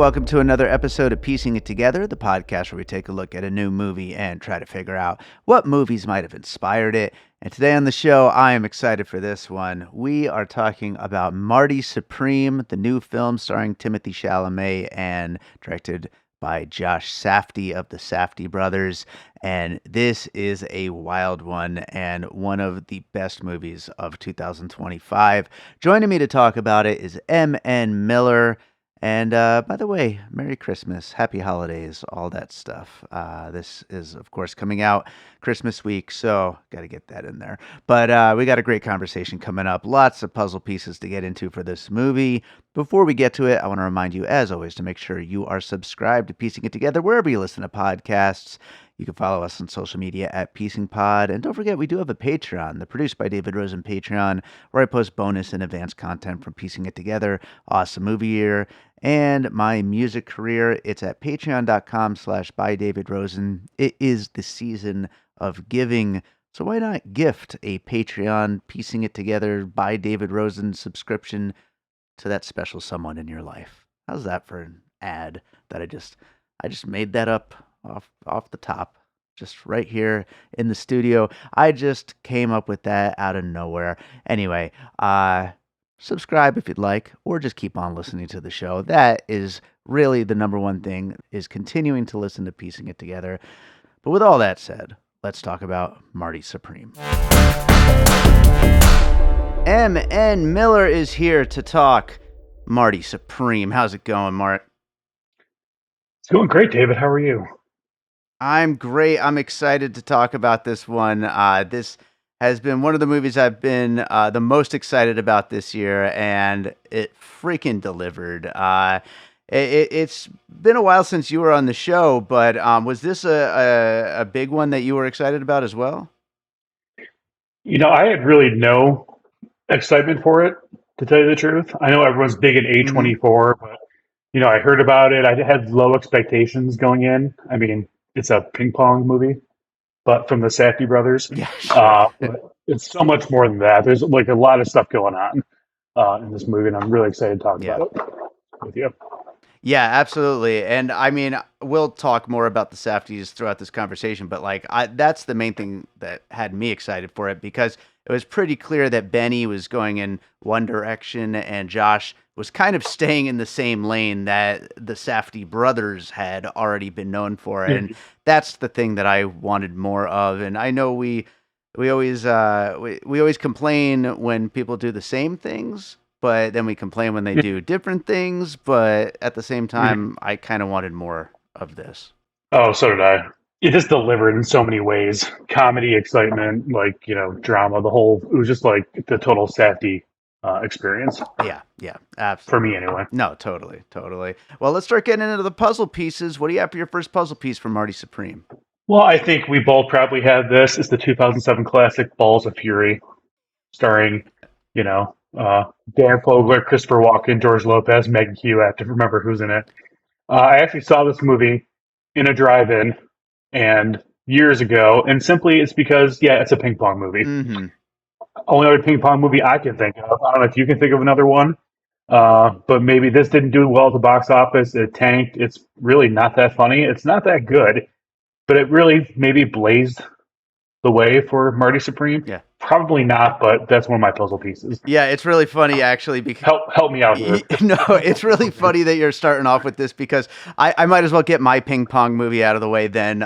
welcome to another episode of Piecing It Together, the podcast where we take a look at a new movie and try to figure out what movies might have inspired it. And today on the show, I am excited for this one. We are talking about Marty Supreme, the new film starring Timothee Chalamet and directed by Josh Safdie of the Safdie brothers. And this is a wild one and one of the best movies of 2025. Joining me to talk about it is M.N. Miller. And by the way, Merry Christmas, Happy Holidays, all that stuff. This is, of course, coming out Christmas week, so got to get that in there. But we got a great conversation coming up. Lots of puzzle pieces to get into for this movie. Before we get to it, I want to remind you, as always, to make sure you are subscribed to Piecing It Together wherever you listen to podcasts. You can follow us on social media at PiecingPod. And don't forget, we do have a Patreon, the Produced by David Rosen Patreon, where I post bonus and advanced content from Piecing It Together, Awesome Movie Year, and my music career. It's at patreon.com/bydavidrosen. It is the season of giving, so why not gift a Patreon Piecing It Together by David Rosen subscription to that special someone in your life? How's that for an ad that I just made that up off the top, just right here in the studio. I just came up with that out of nowhere. Anyway, subscribe if you'd like, or just keep on listening to the show. That is really the number one thing, is continuing to listen to Piecing It Together. But with all that said, let's talk about Marty Supreme. M.N. Miller is here to talk Marty Supreme. How's it going, Mart? It's going great, David. How are you? I'm great. I'm excited to talk about this one. This has been one of the movies I've been the most excited about this year, and it freaking delivered. It's been a while since you were on the show, but was this a big one that you were excited about as well? You know, I had really no excitement for it, to tell you the truth. I know everyone's big in A24, but, you know, I heard about it. I had low expectations going in. I mean, it's a ping pong movie, but from the Safdie brothers. Yeah, sure. But it's so much more than that. There's like a lot of stuff going on in this movie, and I'm really excited to talk about it with you. Yeah, absolutely. And I mean, we'll talk more about the Safdies throughout this conversation, but that's the main thing that had me excited for it, because it was pretty clear that Benny was going in one direction and Josh was kind of staying in the same lane that the Safdie brothers had already been known for. And that's the thing that I wanted more of. And I know we always complain when people do the same things, but then we complain when they do different things. But at the same time, I kind of wanted more of this. Oh, so did I. It just delivered in so many ways. Comedy, excitement, drama, it was just like the total Safdie experience. Yeah, absolutely. For me, anyway. No, totally. Well, let's start getting into the puzzle pieces. What do you have for your first puzzle piece for Marty Supreme? Well, I think we both probably had this. It's the 2007 classic Balls of Fury, starring, Dan Fogler, Christopher Walken, George Lopez, Meg Hugh. I have to remember who's in it. I actually saw this movie in a drive-in and years ago, and simply it's because, it's a ping pong movie. Mm-hmm. Only other ping pong movie I can think of. I don't know if you can think of another one, but maybe this didn't do well at the box office. It tanked. It's really not that funny. It's not that good, but it really maybe blazed the way for Marty Supreme. Yeah. Probably not, but that's one of my puzzle pieces. Yeah, it's really funny, actually. Because help me out here. No, it's really funny that you're starting off with this, because I might as well get my ping pong movie out of the way then,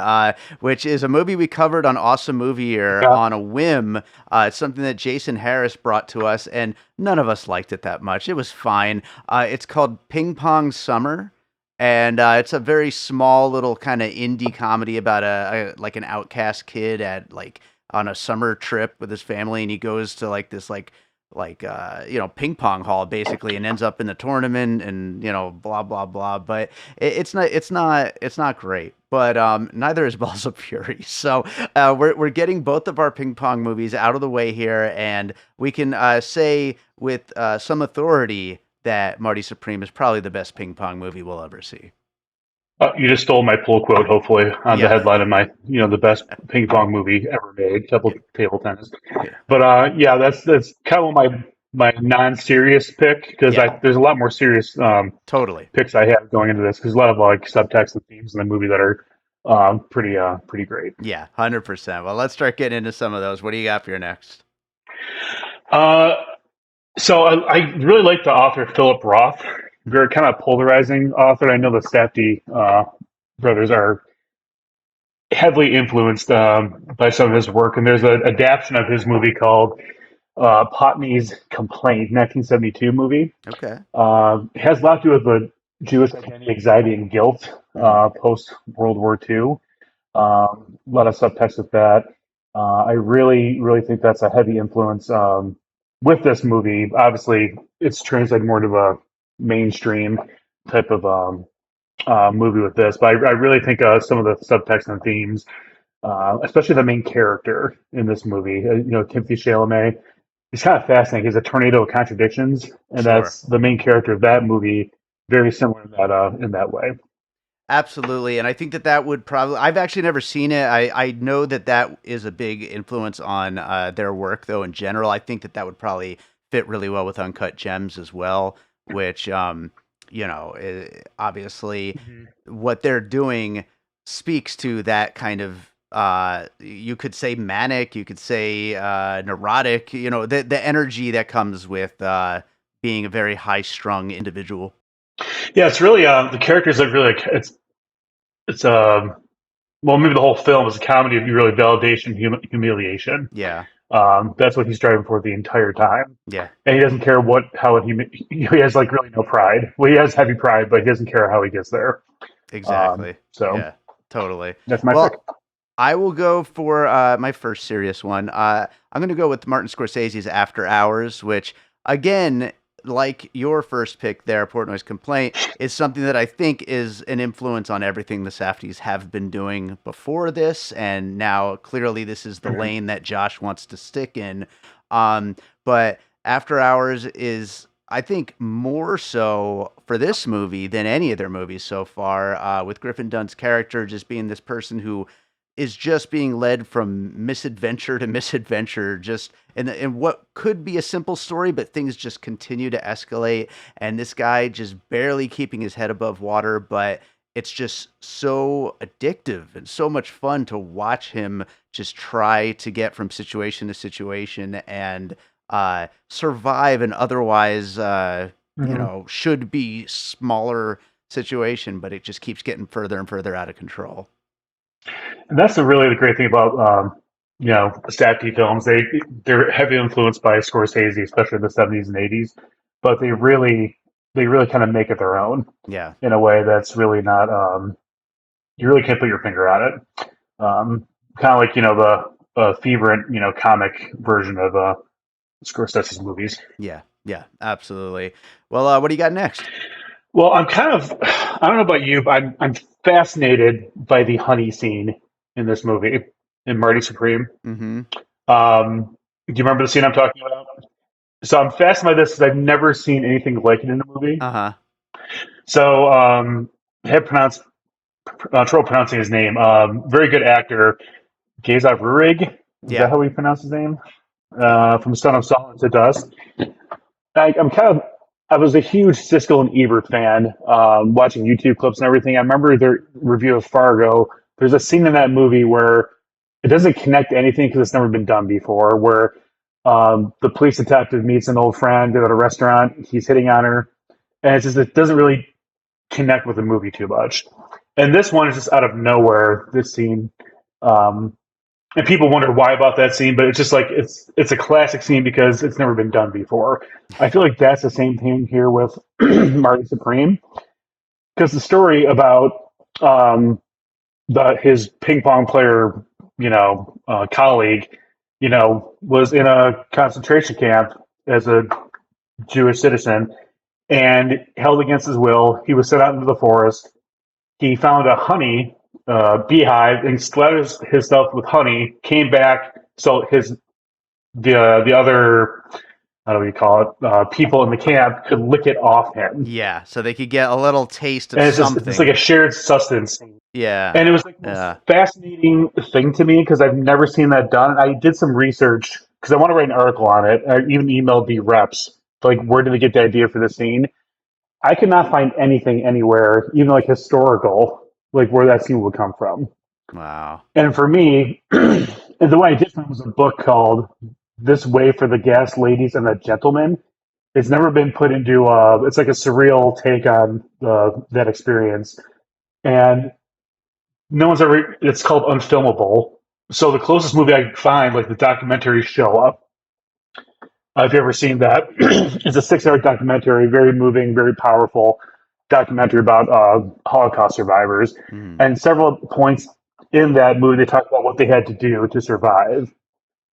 which is a movie we covered on Awesome Movie Year on a whim. It's something that Jason Harris brought to us, and none of us liked it that much. It was fine. It's called Ping Pong Summer. And it's a very small little kind of indie comedy about an outcast kid on a summer trip with his family, and he goes to this ping pong hall basically, and ends up in the tournament, and blah blah blah. But it's not great. But neither is Balls of Fury. So we're getting both of our ping pong movies out of the way here, and we can say with some authority that Marty Supreme is probably the best ping pong movie we'll ever see. You just stole my pull quote, hopefully, on the headline of my, the best ping pong movie ever made, table tennis. Yeah. But that's kind of what my my non-serious pick because Yeah, there's a lot more serious totally. picks I have going into this because a lot of like subtext and themes in the movie that are pretty great. Yeah, 100%. Well, let's start getting into some of those. What do you got for your next? Uh, so I really like the author Philip Roth. Very kind of polarizing author. I know the Safdie brothers are heavily influenced by some of his work, and there's an adaptation of his movie called Potney's Complaint, 1972 movie. Okay. It has a lot to do with the Jewish identity, anxiety, and guilt Hmm. post World War II. A lot of subtext with that. I really, really think that's a heavy influence with this movie. Obviously, it's translated more to a mainstream type of movie with this, but I really think some of the subtext and themes, especially the main character in this movie, Timothee Chalamet, he's kind of fascinating. He's a tornado of contradictions, and Sure. that's the main character of that movie. Very similar in that way. Absolutely. And I think that that would probably, I've actually never seen it. I know that that is a big influence on their work, though, in general. I think that that would probably fit really well with Uncut Gems as well, which, obviously Mhm. what they're doing speaks to that kind of, you could say manic, you could say neurotic, the energy that comes with being a very high strung individual. Yeah, it's really the characters are really it's well, maybe the whole film is a comedy of really validation, humiliation. Yeah. That's what he's driving for the entire time, Yeah. and he doesn't care he has like really no pride. Well, he has heavy pride, but he doesn't care how he gets there. Exactly. So Yeah, totally. that's my pick. Well, I will go for my first serious one. I'm going to go with Martin Scorsese's After Hours, which, again, like your first pick there, Portnoy's Complaint, is something that I think is an influence on everything the Safdies have been doing before this. And now clearly this is the Mhm. lane that Josh wants to stick in. But After Hours is, I think, more so for this movie than any of their movies so far, with Griffin Dunn's character just being this person who is just being led from misadventure to misadventure, just in what could be a simple story, but things just continue to escalate. And this guy just barely keeping his head above water, but it's just so addictive and so much fun to watch him just try to get from situation to situation and survive an otherwise, Mhm. should be smaller situation, but it just keeps getting further and further out of control. And that's really the great thing about Safdie films. They're heavily influenced by Scorsese, especially in the '70s and '80s, but they really kind of make it their own Yeah. in a way that's really not. You really can't put your finger on it. Kind of like the fervent comic version of Scorsese's movies. Yeah, yeah, absolutely. Well, what do you got next? Well, I don't know about you, but I'm fascinated by the honey scene in this movie in Marty Supreme. Mm-hmm. Do you remember the scene I'm talking about? So I'm fascinated by this because I've never seen anything like it in a movie. Uh-huh. So I have trouble pronouncing his name. Very good actor, Geza Rurig. Is that Yeah. how we pronounce his name? Yeah. From Son of Saul to Dust. I'm kind of. I was a huge Siskel and Ebert fan, watching YouTube clips and everything. I remember their review of Fargo. There's a scene in that movie where it doesn't connect to anything because it's never been done before. Where the police detective meets an old friend at a restaurant. He's hitting on her, and it doesn't really connect with the movie too much. And this one is just out of nowhere. This scene, um, and people wonder why about that scene, but it's just like it's a classic scene because it's never been done before. I feel like that's the same thing here with Marty Supreme because the story about his ping pong player, colleague, was in a concentration camp as a Jewish citizen and held against his will. He was sent out into the forest. He found a honey beehive and splattered himself with honey. Came back, so the other, how do we call it, people in the camp could lick it off him, Yeah, so they could get a little taste of and it's like something. a shared sustenance. Yeah. And it was like the most fascinating thing to me because I've never seen that done. I did some research because I want to write an article on it. I even emailed the reps, like, where did they get the idea for the scene? I could not find anything anywhere, even like historical, like where that scene would come from. Wow. And for me, and the way I did it was a book called "This Way for the Gas Ladies and the Gentlemen." It's never been put into. It's like a surreal take on that experience, and no one's ever. It's called Unfilmable. So the closest movie I could find, like the documentaries show up. If you've ever seen that, it's a 6 hour documentary, very moving, very powerful documentary about Holocaust survivors. Mhm. And several points in that movie, they talk about what they had to do to survive.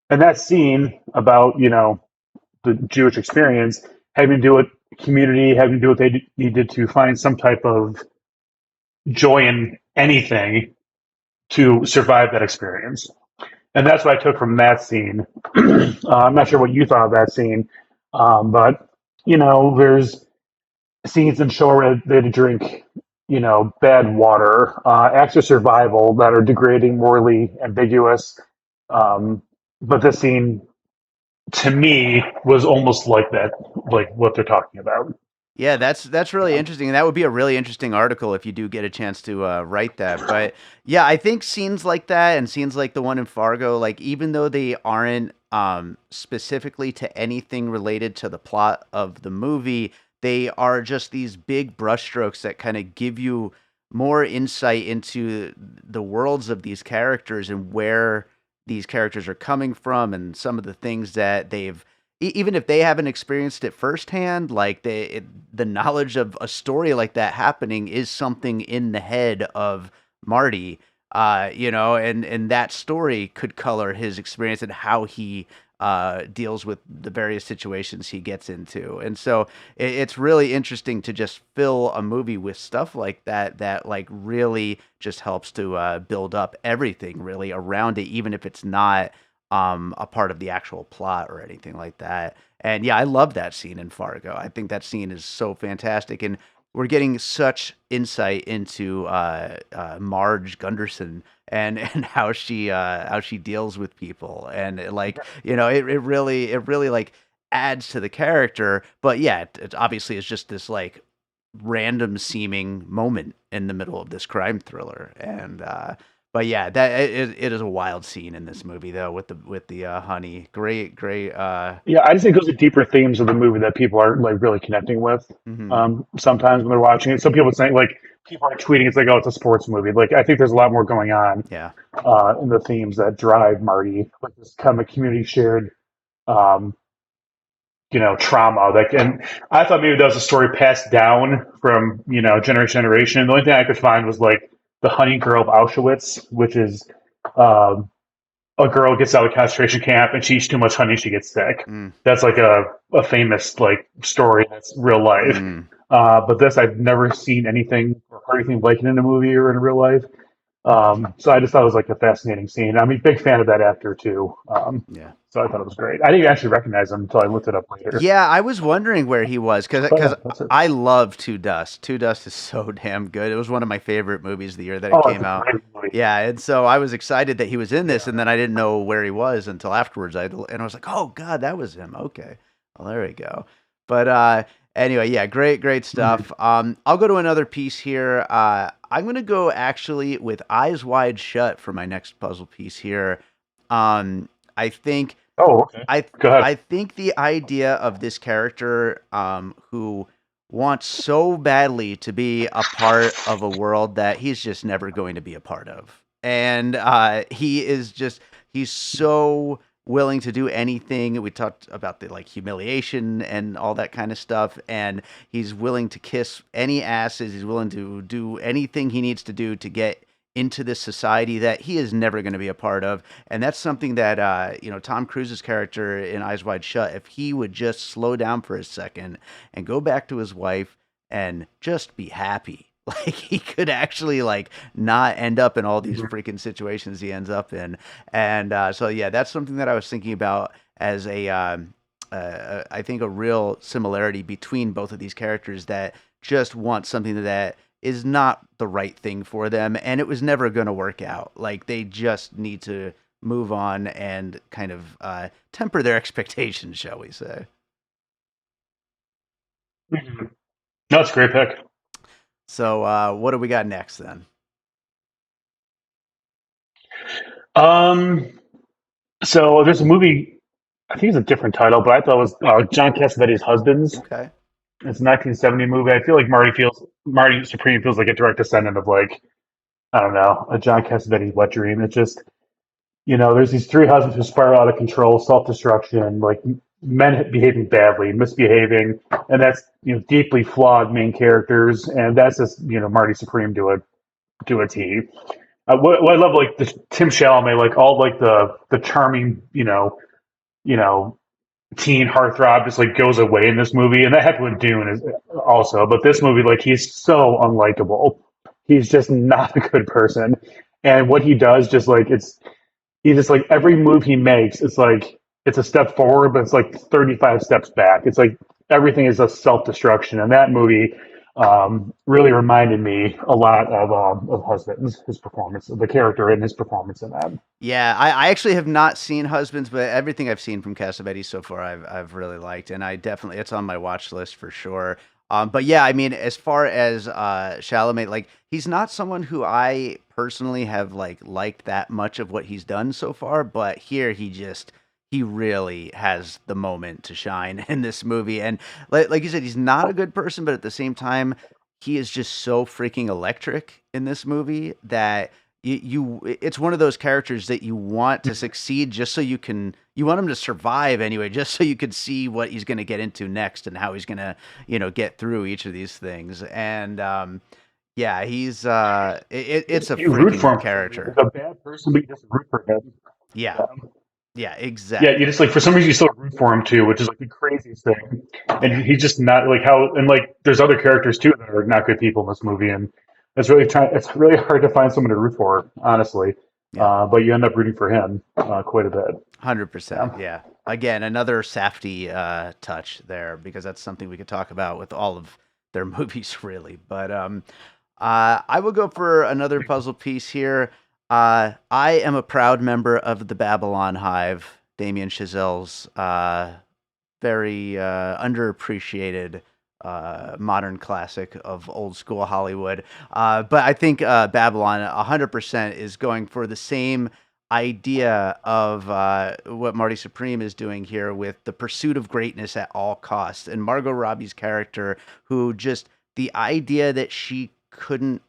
And that scene about, the Jewish experience, having to do with community, having to do what they needed to find some type of joy in anything to survive that experience. And that's what I took from that scene. I'm not sure what you thought of that scene, but there's scenes in shore where they had to drink, bad water, acts of survival that are degrading, morally ambiguous. Um, but this scene, to me, was almost like that, like what they're talking about. Yeah, that's really interesting, and that would be a really interesting article if you do get a chance to write that. But yeah, I think scenes like that and scenes like the one in Fargo, like even though they aren't specifically to anything related to the plot of the movie, they are just these big brushstrokes that kind of give you more insight into the worlds of these characters and where these characters are coming from and some of the things that they've even if they haven't experienced it firsthand, like the knowledge of a story like that happening is something in the head of Marty, and that story could color his experience and how he deals with the various situations he gets into. And so it's really interesting to just fill a movie with stuff like that, that like really just helps to build up everything really around it, even if it's not a part of the actual plot or anything like that. And yeah, I love that scene in Fargo. I think that scene is so fantastic, and we're getting such insight into Marge Gunderson and how she deals with people, and like it really like adds to the character. But yeah, it obviously is just this like random seeming moment in the middle of this crime thriller, and but yeah, it is a wild scene in this movie though with the honey. Great. Yeah, I just think those are deeper themes of the movie that people are like really connecting with. Mhm. Sometimes when they're watching it, some people saying like people are tweeting, it's like, oh, it's a sports movie. Like I think there's a lot more going on Yeah. in the themes that drive Marty, like this kind of community shared, um, trauma. Like, and I thought maybe that was a story passed down from generation to generation. The only thing I could find was like the Honey Girl of Auschwitz, which is. Um, a girl gets out of concentration camp and she eats too much honey, she gets sick. Mm, That's like a famous like story that's real life. mm. But this I've never seen anything or heard anything like it in a movie or in real life. So I just thought it was like a fascinating scene. I'm a big fan of that actor too. Yeah. So I thought it was great. I didn't actually recognize him until I looked it up later. Yeah, I was wondering where he was Oh because yeah, that's it. I love Two Dust. Two Dust is so damn good. It was one of my favorite movies of the year that it Oh, it's came a out. great movie. Yeah, and so I was excited that he was in this, Yeah. and then I didn't know where he was until afterwards. And I was like, "Oh God, that was him." Okay, well there we go. But anyway, yeah, great Mhm. stuff. I'll go to another piece here. I'm gonna go actually with Eyes Wide Shut for my next puzzle piece here. I think Oh, okay. I Go ahead. I think the idea of this character who wants so badly to be a part of a world that he's just never going to be a part of. And he's so willing to do anything. We talked about the like humiliation and all that kind of stuff, and he's willing to kiss any asses. He's willing to do anything he needs to do to get into this society that he is never going to be a part of. And that's something that Tom Cruise's character in Eyes Wide Shut, if he would just slow down for a second and go back to his wife and just be happy, like he could actually like not end up in all these Mhm. freaking situations he ends up in. And so yeah, that's something that I was thinking about as I think a real similarity between both of these characters that just want something that is not the right thing for them, and it was never going to work out. Like they just need to move on and kind of temper their expectations, shall we say. Mhm. No, it's a great pick. So, what do we got next then? Um, so there's a movie. I think it's a different title, but I thought it was John Cassavetes' Husbands. Okay. It's a 1970 movie. I feel like Marty Supreme feels like a direct descendant of like I don't know a John Cassavetes wet dream. It's just there's these three husbands who spiral out of control, self destruction, like men behaving badly, misbehaving, and that's deeply flawed main characters, and that's just Marty Supreme to a T. What I love like the Tim Chalamet, like all like the charming you know teen heartthrob just like goes away in this movie, and that happened with Dune is also. But this movie, like he's so unlikable. He's just not a good person, and what he does, just like he just like every move he makes, it's like it's a step forward, but it's like 35 steps back. It's like everything is a self destruction, and that movie really reminded me a lot of Husbands, his performance, the character and his performance in that. Yeah, I actually have not seen Husbands, but everything I've seen from Cassavetes so far, I've really liked, and I definitely it's on my watch list for sure. But yeah, I mean, as far as Chalamet, like he's not someone who I personally have liked that much of what he's done so far, but here he really has the moment to shine in this movie, and like you said, he's not a good person, but at the same time, he is just so freaking electric in this movie that it's one of those characters that you want to succeed just so you want him to survive anyway, just so you could see what he's going to get into next and how he's going to get through each of these things. And yeah, it's a You root for freaking him. He's character. a bad person, but you just root for him. Yeah, Yeah. yeah, Yeah, you exactly. just like for some reason you still root for him too, which is like the craziest thing. And he's just not like how and like there's other characters too that are not good people in this movie, and it's really hard to find someone to root for, honestly. Yeah, But you end up rooting for him quite a bit. 100%. Yeah. Yeah. Again, another Safdie touch there because that's something we could talk about with all of their movies, really. But I will go for another puzzle piece here. I am a proud member of the Babylon Hive, Damien Chazelle's very underappreciated modern classic of old school Hollywood. But I think Babylon 100% is going for the same idea of what Marty Supreme is doing here with the pursuit of greatness at all costs. And Margot Robbie's character, who just the idea that she couldn't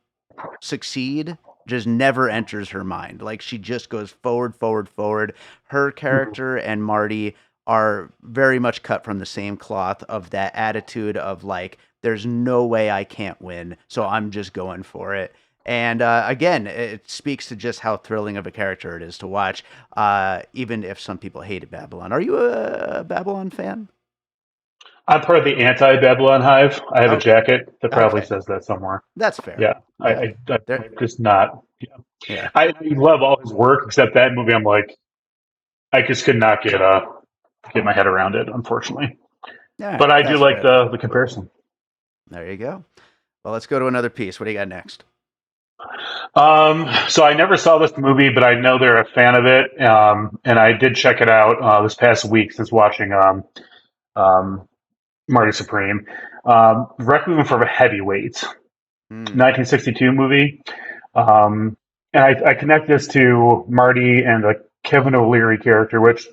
succeed just never enters her mind. Like she just goes forward, forward, forward. Her Mhm. character and Marty are very much cut from the same cloth of that attitude of like, there's no way I can't win, so I'm just going for it. And again, it speaks to just how thrilling of a character it is to watch, even if some people hated Babylon. Are you a Babylon fan? I'm part of the anti-Babylon Hive. I have a Okay, jacket that probably okay, says that somewhere. that's fair. Yeah, Yeah, I'm there. just not. Yeah. Yeah, I love all his work except that movie. I'm like, I just could not get my head around it, unfortunately. all right, But I do that's like fair. the comparison. There you go. Well, let's go to another piece. What do you got next? So I never saw this movie, but I know they're a fan of it, and I did check it out this past week since watching um, Marty Supreme. Requiem for a Heavyweight, Hmm. 1962 movie, um, and I connect this to Marty and the Kevin O'Leary character, which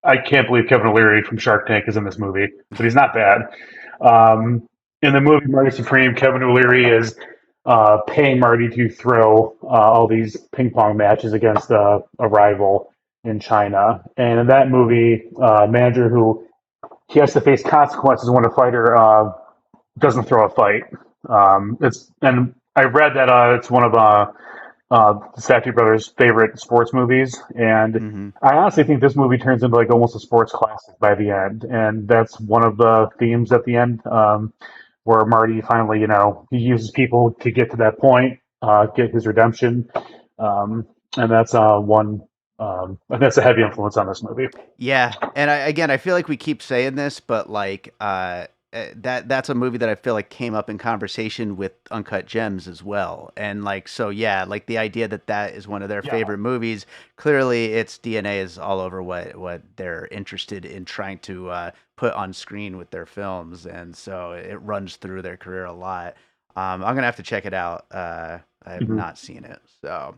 I can't believe Kevin O'Leary from Shark Tank is in this movie, but he's not bad. Um, in the movie Marty Supreme, Kevin O'Leary is paying Marty to throw all these ping pong matches against a rival in China. And in that movie, manager who he has to face consequences when a fighter doesn't throw a fight. It's and I read that it's one of the Safdie brothers' favorite sports movies, and Mm-hmm. I honestly think this movie turns into like almost a sports classic by the end, and that's one of the themes at the end, where Marty finally, he uses people to get to that point, get his redemption, and that's one. And that's a heavy influence on this movie. Yeah, and again, I feel like we keep saying this, but like, that's a movie that I feel like came up in conversation with Uncut Gems as well. And like so yeah, like the idea that that is one of their Yeah. favorite movies, clearly its DNA is all over what they're interested in trying to put on screen with their films, and so it runs through their career a lot. I'm gonna have to check it out. I have Mhm. not seen it, so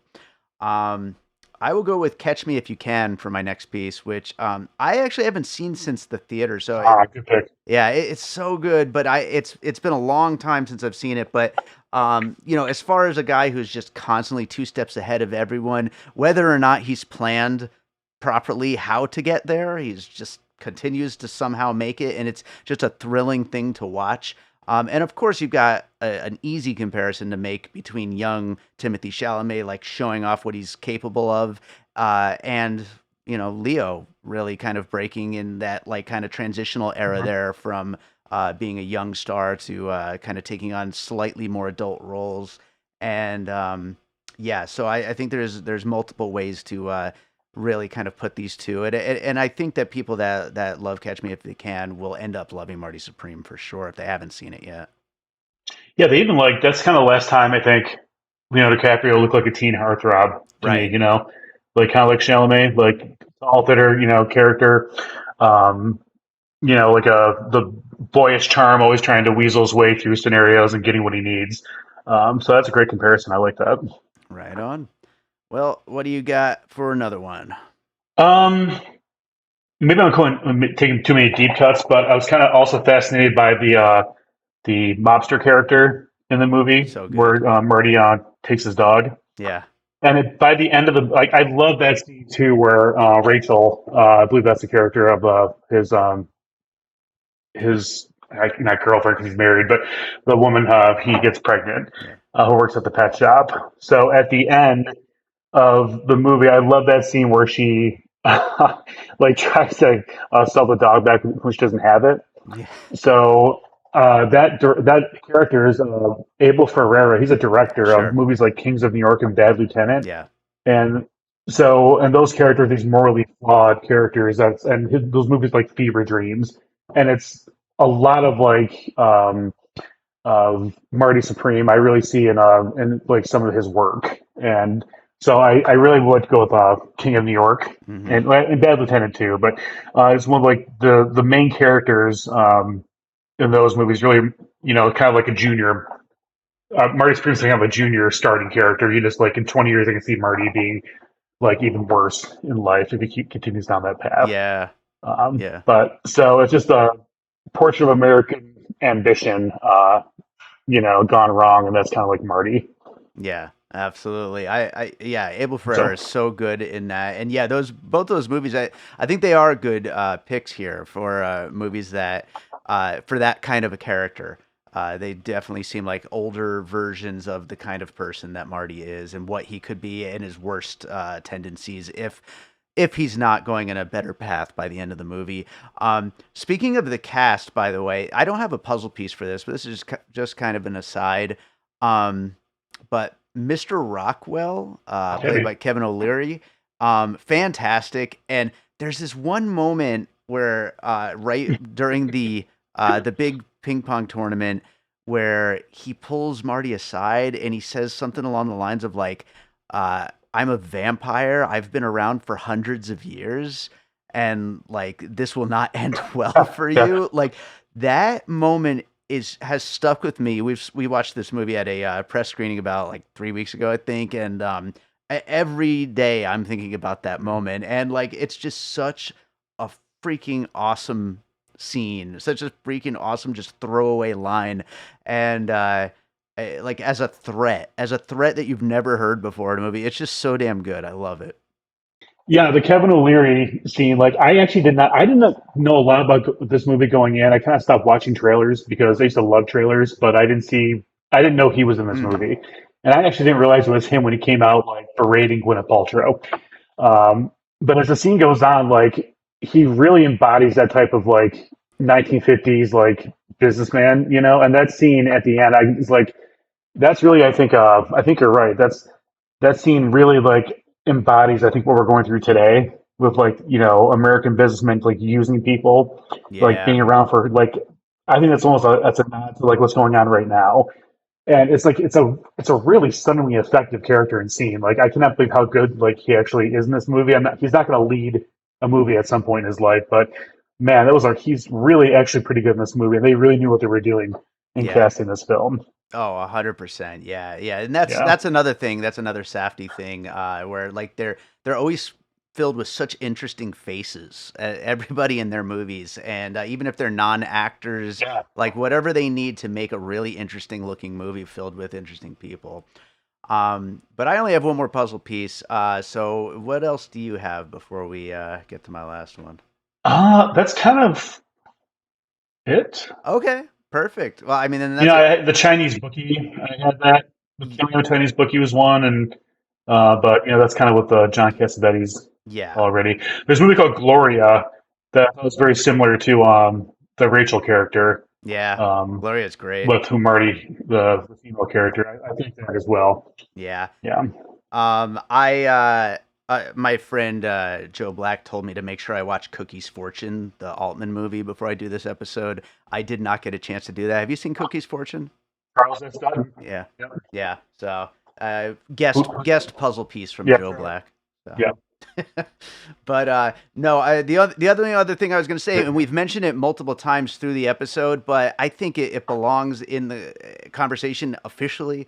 um, I will go with Catch Me If You Can for my next piece, which I actually haven't seen since the theater. So Ah, good pick. yeah, it's so good, but it's been a long time since I've seen it. But as far as a guy who's just constantly two steps ahead of everyone, whether or not he's planned properly how to get there, he's just continues to somehow make it, and it's just a thrilling thing to watch. And of course, you've got an easy comparison to make between young Timothee Chalamet, like showing off what he's capable of, and Leo really kind of breaking in that like kind of transitional era Mhm. there from being a young star to kind of taking on slightly more adult roles. And yeah, so I think there's multiple ways to really kind of put these two. And I think that people that love Catch Me If They Can will end up loving Marty Supreme for sure if they haven't seen it yet. Yeah, they even like that's kind of the last time I think Leonardo DiCaprio looked like a teen heartthrob to me. Right. Like kind of like Chalamet, like all theater, character. Um, like the boyish charm, always trying to weasel his way through scenarios and getting what he needs. So that's a great comparison. I like that. Right on. Well, what do you got for another one? Um, Maybe taking too many deep cuts, but I was kind of also fascinated by the mobster character in the movie So good. where Marty takes his dog. Yeah. And by the end of the, like, I love that scene too, where Rachel, I believe that's the character of his not girlfriend because he's married, but the woman he gets pregnant, Yeah. who works at the pet shop. So at the end of the movie, I love that scene where she like tries to sell the dog back when she doesn't have it. Yeah. So that character is Abel Ferrara. He's a director of Sure. movies like Kings of New York and Bad Lieutenant. Yeah. And and those characters, these morally flawed characters, those movies like Fever Dreams, and it's a lot of like of Marty Supreme. I really see in like some of his work, and so I really would go with King of New York Hmm. and Bad Lieutenant too. But it's one of like the main characters in those movies. Really, kind of like a junior. Marty Supreme's kind of a junior starting character. You just like in 20 years, I can see Marty being like even worse in life if he continues down that path. Yeah. Yeah. But so it's just a portrait of American ambition, gone wrong, and that's kind of like Marty. Yeah. Absolutely. Yeah, Abel Ferrara So is so good in that. And yeah, those both those movies I think they are good picks here for movies that for that kind of a character. They definitely seem like older versions of the kind of person that Marty is and what he could be and his worst tendencies if he's not going in a better path by the end of the movie. Speaking of the cast, by the way, I don't have a puzzle piece for this, but this is just kind of an aside. Um, but Mr. Rockwell, played okay. by Kevin O'Leary, fantastic. And there's this one moment where right during the big ping pong tournament where he pulls Marty aside and he says something along the lines of like, "I'm a vampire. I've been around for hundreds of years, and like this will not end well for Yeah. you." Like that moment is has stuck with me. We watched this movie at a press screening about like 3 weeks ago, I think, and every day I'm thinking about that moment, and like it's just such a freaking awesome scene, such a freaking awesome just throwaway line, and like as a threat that you've never heard before in a movie. It's just so damn good. I love it. Yeah, the Kevin O'Leary scene, like I did not know a lot about this movie going in. I kind of stopped watching trailers because I used to love trailers, but I didn't know he was in this Hmm. movie. And I actually didn't realize it was him when he came out like berating Gwyneth Paltrow. Um, but as the scene goes on, like he really embodies that type of like 1950s like businessman, and that scene at the end, it's like that's really I think you're right. That scene really like embodies I think what we're going through today with like American businessmen like using people like Yeah. being around for like I think that's a nod to like what's going on right now. And it's like it's a really stunningly effective character and scene. Like I cannot believe how good like he actually is in this movie. He's not going to lead a movie at some point in his life, but man, that was like he's really actually pretty good in this movie, and they really knew what they were doing in Yeah. casting this film. Oh, 100%. Yeah, yeah, and Yeah, that's another thing. That's another Safdie thing, where like they're always filled with such interesting faces. Everybody in their movies, and even if they're non-actors, yeah. like whatever they need to make a really interesting looking movie filled with interesting people. But I only have one more puzzle piece. So what else do you have before we get to my last one? That's kind of it. Okay, perfect. Well, I mean, then You that's know, it. the Chinese bookie. I had that. The Cameo Chinese bookie was one, and but you know that's kind of with John Cassavetes Yeah, already. There's a movie called Gloria that was very similar to the Rachel character, yeah. um, Gloria's great. with who Marty, the female character. I think that as well. Yeah. Yeah. I my friend Joe Black told me to make sure I watch Cookie's Fortune, the Altman movie, before I do this episode. I did not get a chance to do that. Have you seen Cookie's Fortune? Charles S. Dutton. Yeah, Yep. yeah. So Who- guest puzzle piece from Yeah. Joe Black. So. Yeah. But no, other thing I was going to say, and we've mentioned it multiple times through the episode, but I think it belongs in the conversation officially.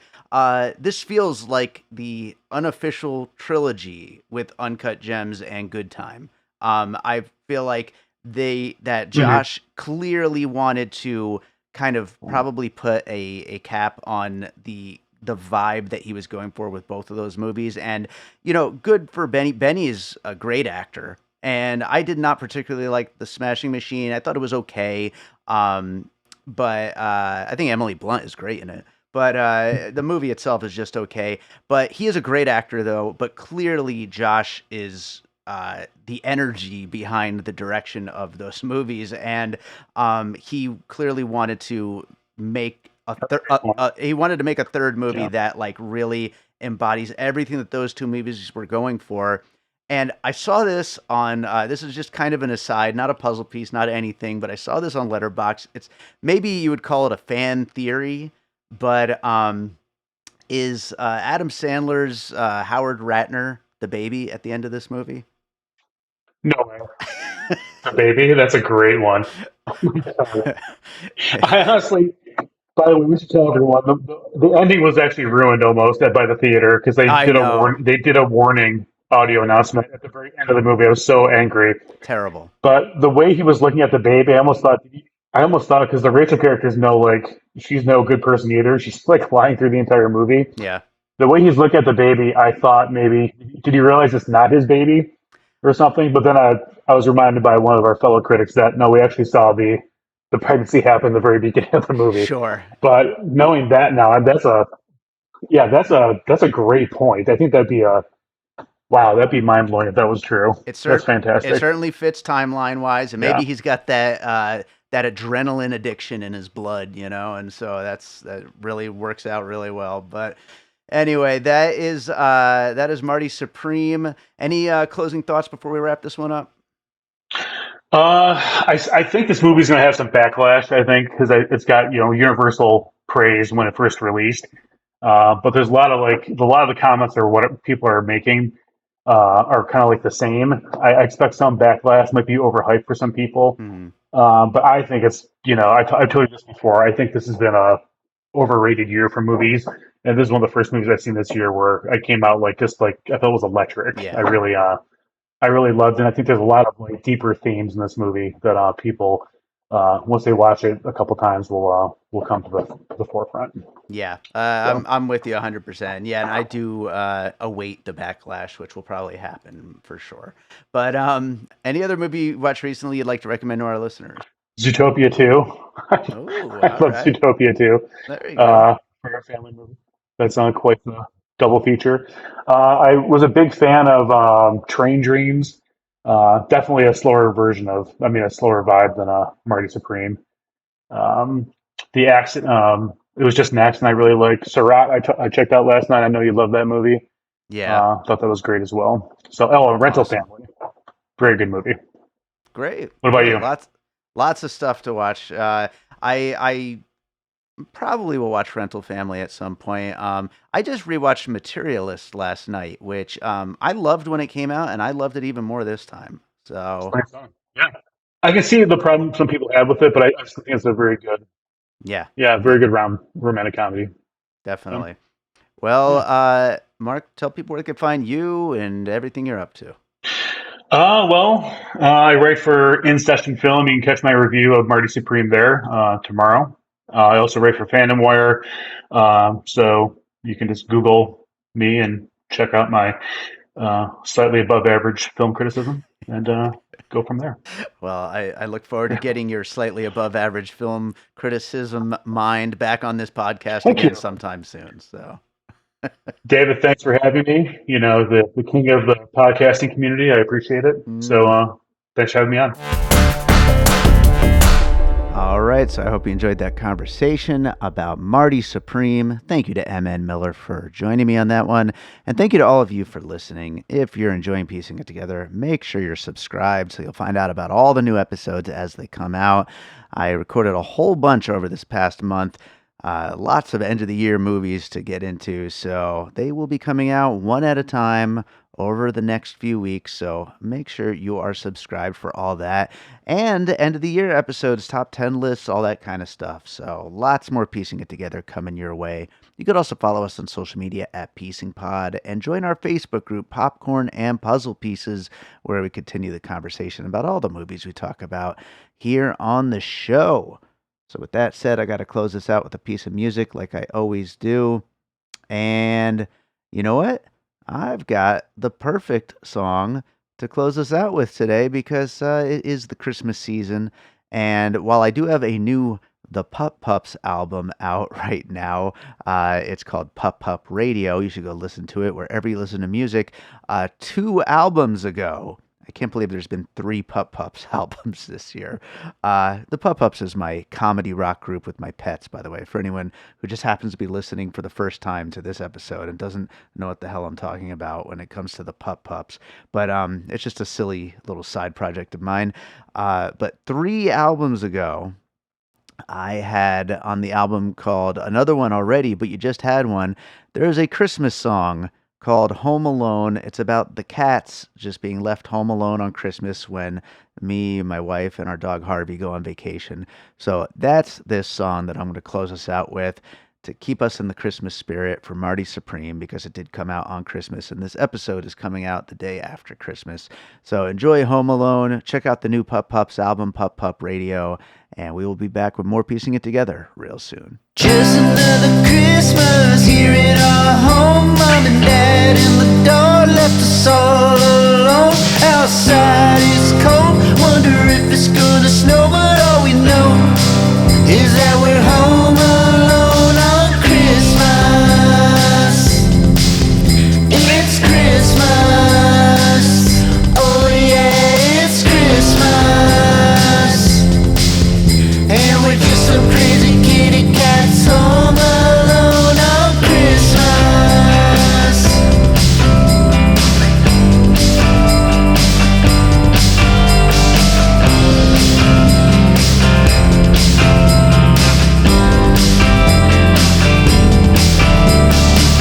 This feels like the unofficial trilogy with Uncut Gems and Good Time. I feel like that Mhm. Josh clearly wanted to kind of probably put a cap on the vibe that he was going for with both of those movies. And, good for Benny. Benny is a great actor. And I did not particularly like The Smashing Machine. I thought it was okay. But I think Emily Blunt is great in it. But the movie itself is just okay. But he is a great actor, though. But clearly, Josh is the energy behind the direction of those movies. And he clearly wanted to make he wanted to make a third movie Yeah. that like really embodies everything that those two movies were going for. And I saw this on this is just kind of an aside, not a puzzle piece, not anything, but I saw this on Letterboxd. It's maybe you would call it a fan theory, but is Adam Sandler's Howard Ratner the baby at the end of this movie? No way. The baby. That's a great one. I honestly, by the way, we should tell everyone the ending was actually ruined almost by the theater because I know. they did a warning audio announcement at the very end of the movie. I was so angry, Terrible. but the way he was looking at the baby, I almost thought because the Rachel character is no like she's no good person either. She's like lying through the entire movie. Yeah. The way he's looking at the baby, I thought maybe did he realize it's not his baby or something? But then I was reminded by one of our fellow critics that no, we actually saw the pregnancy happen in the very beginning of the movie. Sure. But knowing that now, that's a great point. I think that'd be a wow, that'd be mind blowing if that was true. That's It fantastic. certainly fits timeline wise, and Yeah. maybe he's got that adrenaline addiction in his blood, and so that really works out really well. But anyway, that is Marty Supreme. Any closing thoughts before we wrap this one up? I think this movie's going to have some backlash. I think because it's got universal praise when it first released. But there's a lot of the comments or what people are making are kind of like the same. I expect some backlash, might be overhyped for some people. Hmm. But I think it's I've told you this before. I think this has been a overrated year for movies, and this is one of the first movies I've seen this year where I came out like just like I thought it was electric. Yeah. I really loved it. I think there's a lot of like deeper themes in this movie that people once they watch it a couple times will come to the forefront. Yeah, So I'm with you 100%. Yeah, and I do await the backlash, which will probably happen for sure. But any other movie you watched recently you'd like to recommend to our listeners? Zootopia 2. Oh, I all love right. Zootopia 2. There you go. For a family movie. That's not quite the double feature. I was a big fan of Train Dreams. Definitely a slower version a slower vibe than Marty Supreme. Um, the accent, it was just an accent I really liked. Surratt, I checked out last night. I know you love that movie. Yeah, Thought that was great as well. So, oh, Rental awesome. Family. Very good movie. Great, What about great. you? Lots of stuff to watch. I probably will watch Rental Family at some point. I just rewatched Materialist last night, which I loved when it came out, and I loved it even more this time. So Great song. Yeah. I can see the problem some people have with it, but I still think it's a very good, yeah, yeah, yeah, very good romantic comedy. So, definitely. Well, yeah. Mark, tell people where they can find you and everything you're up to. I write for In Session Film. You can catch my review of Marty Supreme there tomorrow. I also write for Fandom Wire, so you can just Google me and check out my slightly above average film criticism and go from there. Well, I look forward to getting your slightly above average film criticism mind back on this podcast Thank again you, sometime soon. So, David. Thanks for having me. You know, the king of the podcasting community. I appreciate it. So mm. thanks for having me on. All right, so I hope you enjoyed that conversation about Marty Supreme. Thank you to MN Miller for joining me on that one. And thank you to all of you for listening. If you're enjoying piecing it together, make sure you're subscribed so you'll find out about all the new episodes as they come out. I recorded a whole bunch over this past month. Lots of end of the year movies to get into, so they will be coming out one at a time over the next few weeks. So make sure you are subscribed for all that and end of the year episodes, top 10 lists, all that kind of stuff. So lots more piecing it together coming your way. You could also follow us on social media at Piecing Pod and join our Facebook group, Popcorn and Puzzle Pieces, where we continue the conversation about all the movies we talk about here on the show. So with that said, I got to close this out with a piece of music like I always do. And you know what? I've got the perfect song to close us out with today because it is the Christmas season. And while I do have a new The Pup Pups album out right now, it's called Pup Pup Radio. You should go listen to it wherever you listen to music. 2 albums ago, I can't believe there's been 3 Pup Pups albums this year. The Pup Pups is my comedy rock group with my pets, by the way, for anyone who just happens to be listening for the first time to this episode and doesn't know what the hell I'm talking about when it comes to the Pup Pups. But it's just a silly little side project of mine. But 3 albums ago, I had on the album called Another One Already, but you just had one. There's a Christmas song called Home Alone. It's about the cats just being left home alone on Christmas when me, my wife, and our dog Harvey go on vacation. So that's this song that I'm going to close us out with to keep us in the Christmas spirit for Marty Supreme because it did come out on Christmas and this episode is coming out the day after Christmas. So enjoy Home Alone. Check out the new Pup Pups album, Pup Pup Radio, and we will be back with more Piecing It Together real soon. Just another Christmas here at our home. Mom and Dad in the door left us all alone. Outside is cold, wonder if it's gonna snow, but all we know is that we're home alone on Christmas. It's Christmas. Oh yeah, it's Christmas. And we're just some crazy kitty cats home alone on Christmas.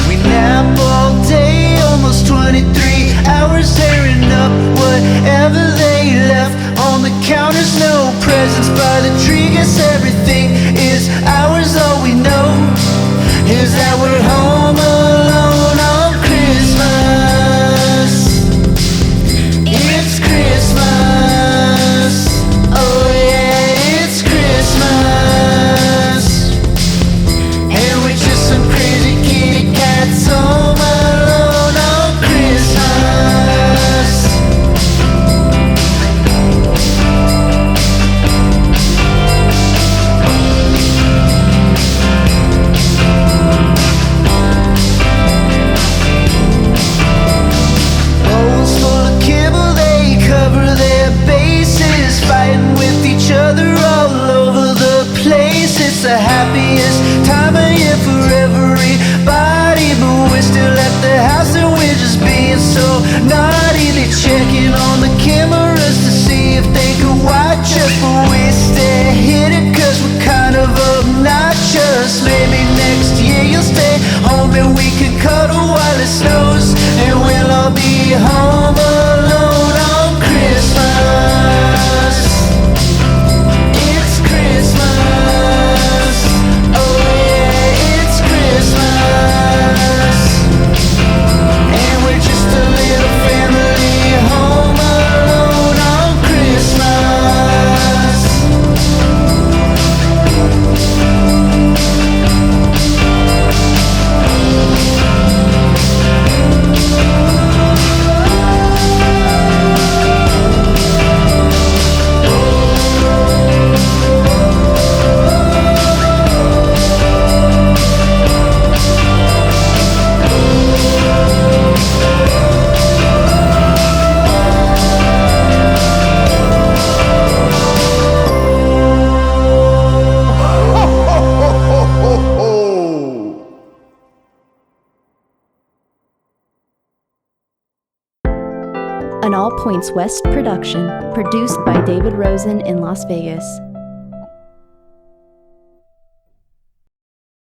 We nap all day, almost 23 hours, tearing up whatever they left on the counters. No presents by the tree, guess everything is ours. All we know is that we're home alone on Christmas. It's Christmas. Oh yeah, it's Christmas. And we're just some crazy kitty cats home alone on Christmas. Bowls full of kibble, they cover their bases, fighting with each other all over the place. It's the happiest time of year for everybody, but we're still at the house and we're just being so naughty. They're checking on the cameras to see if they can watch us, but we stay hidden 'cause we're kinda stay home and we can cuddle while it snows, and we'll all be home alone on Christmas. It's Christmas. Oh yeah, it's Christmas. And we're just a little family home alone on Christmas. An All Points West production, produced by David Rosen in Las Vegas.